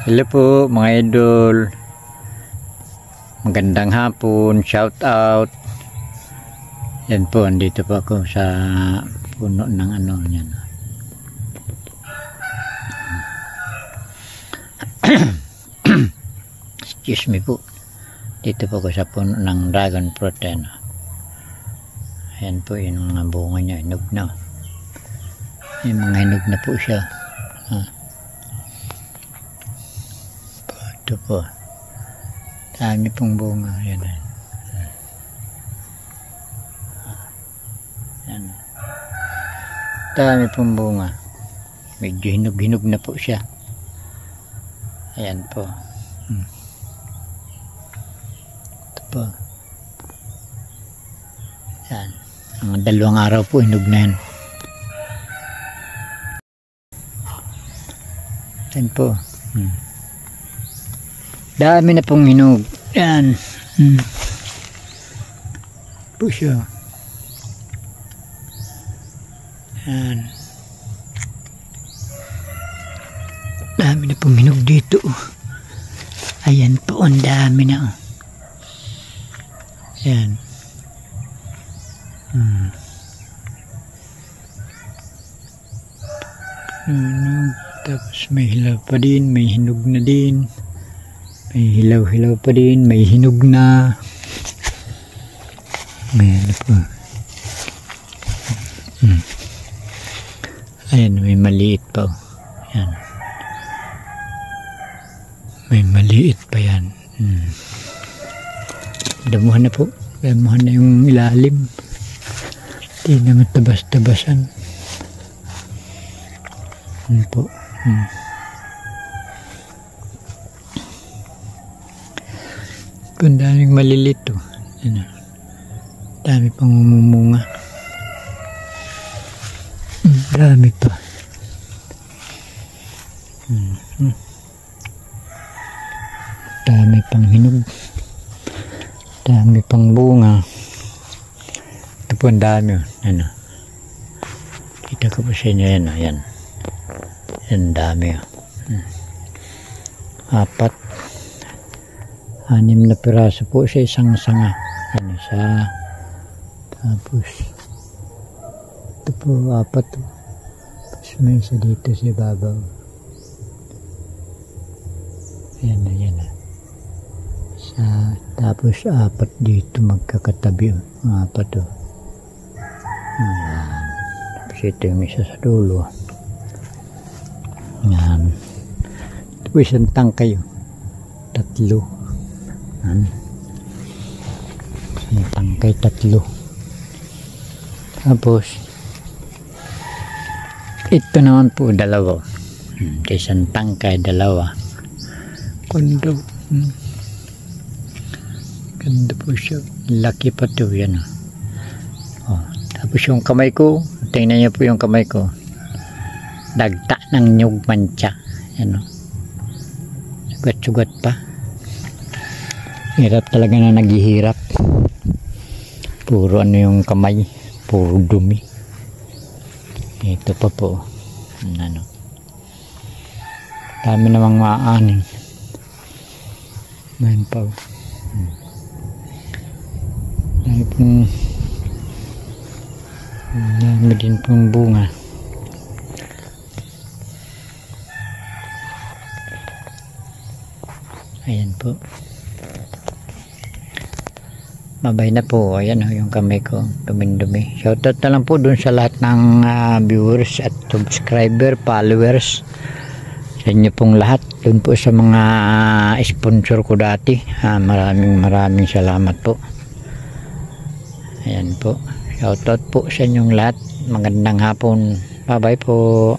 Hello po mga idol. Magandang hapon, shout out. Yan po, andito po ako sa puno ng ano yan. Excuse me po. Dito po ako sa puno ng dragon fruit yan. Ayan po yung mga bunga niya, hinog na. Yung mga hinog na po siya. Ito po. Dami pong bunga. Yan. Yan. Dami pong bunga. Medyo hinog-hinog na po siya. Ayan po. Ito po. Yan. Mga 2 araw po hinog na yan. Yan po. Dami na pong hinog. Yan. Po siya. Yan. Dami na pong hinog dito. Ayan po. Ang dami na. Yan. Tapos may hilaw pa din. May hinog na din. May hilaw-hilaw pa din, may hinog na. Ayan po. Ayan, may maliit pa. Ayan. May maliit pa yan. Damuhan na po. Damuhan na yung ilalim. Hindi na matabas-tabasan. Ayan po. Ang daming malilito. Dami pang umumunga. Dami pa. Dami pang hinog. Dami pang bunga. Ito po ang dami. Ano. Kita ko po sa inyo yan. Yan. Yan dami. 4. 6 na piraso po sa isang sanga. Ano sa tapos ito po 4 tapos may isa dito sa babaw. Ayan na yan sa tapos 4 dito magkakatabi 4 to. Ayan. Tapos ito yung isa sa dulo. Ayan. Ito po isang tangkay 3. May tangkay 3. Tapos ito naman po 2. Isang tangkay 2. Kondo. Ganda po siya. Laki pa to yan. Tapos yung kamay ko, tingnan niyo po yung kamay ko. Dagta ng nyug mancha. Yan. Sugat-sugat pa. Hirap talaga na naghihirap. Puro ano yung kamay. Puro dumi. Ito pa po. Ano. Dami namang maanin. Main pa. Dami pong dami din pong bunga. Ayan po. Mabay na po. Ayan yung kamay ko. Dumi-dumi. Shoutout na lang po dun sa lahat ng viewers at subscriber, followers. Sa inyo pong lahat. Dun po sa mga sponsor ko dati. Maraming salamat po. Ayan po. Shoutout po sa inyong lahat. Magandang hapon. Bye-bye po.